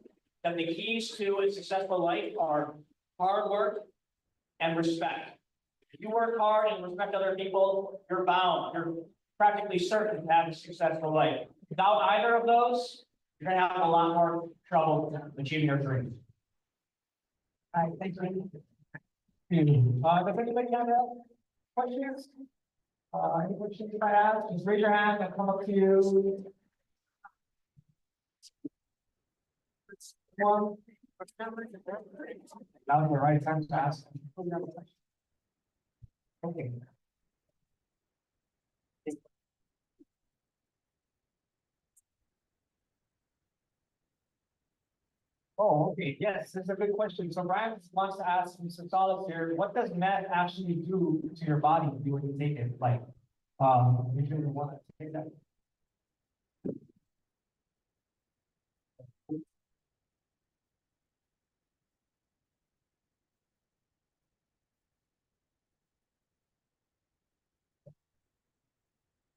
that the keys to a successful life are hard work and respect. If you work hard and respect other people, you're practically certain to have a successful life. Without either of those, you're gonna have a lot more trouble achieving your dreams. All right, thank you. Does anybody have questions? Any questions you might ask, just raise your hand and come up to you. One. Now is the right time to ask. Okay. Oh, okay, yes, this is a good question. So Brian wants to ask Mr. Solis here, what does meth actually do to your body if you were to take it? Like, if you want to take that.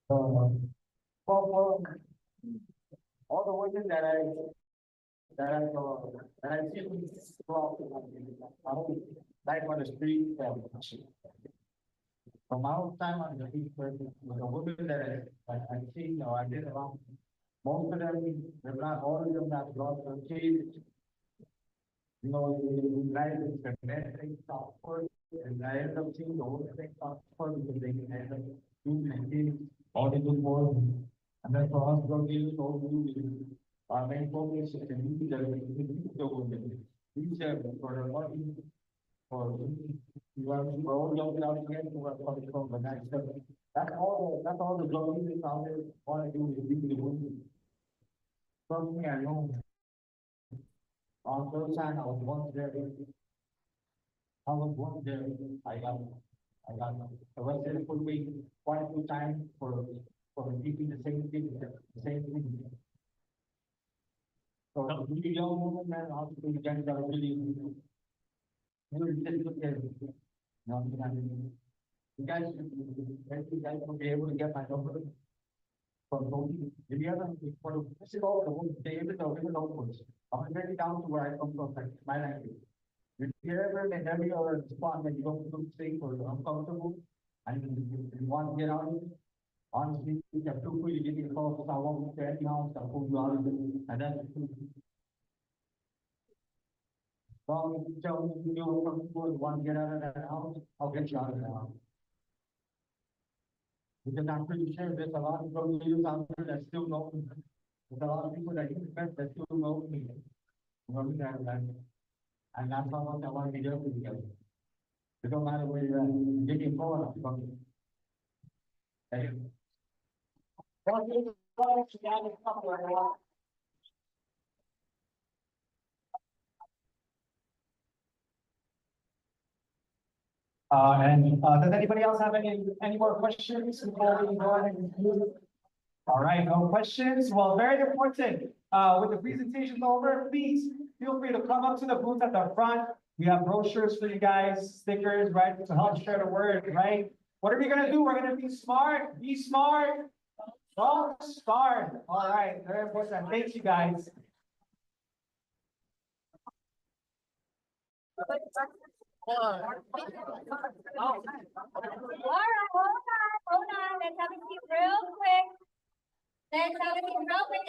Well, all the women that I see throughout I don't like on the street. From my own time on the street, with the women that I see, I get around. Most of them, they're not all of them that lost their kids. In life is the best thing stop first, and I end up seeing the worst thing stop first because they can end up doing and kids, all they do for them. And then for us, drug dealers, all we do is our main focus is to use the women. Use them for the money, for you are all young out again, who are coming from the next step. That's all the drug dealers out there want to do is use the women. From me, I know. On first time, I was once there. I got arrested for me quite a few times for repeating the same thing, the same thing. So if you young woman, man, obviously you guys are really, really difficult there. No, you guys will be able to get my number from Tony. If you ever, for this is all the whole day, even though I'm very down to where I come from, like my language. If you ever in an area or a spot that you don't feel safe or uncomfortable, and you want to get out of it, honestly, you can feel free to give me a call, because I won't to any house, I'll pull you out of it, and then. Well, if you tell me you know from people you want to get out of that house, I'll get you out of that house. Because I'm pretty sure there's a lot of drug dealers out there that still know me. There's a lot of people that use defense that still know me. You know, and that's how much I want to be there with you guys. It don't matter where you're at, give me a phone, I'll come. Thank you. Does anybody else have any more questions before we go ahead and conclude? All right, no questions. Well, very important. With the presentation over, please feel free to come up to the booth at the front. We have brochures for you guys, stickers, right, to help share the word, right? What are we gonna do? We're gonna be smart, don't starve. All right, very important. Thank you, guys. All right, hold on, let's have a seat real quick. Let's have a seat real quick.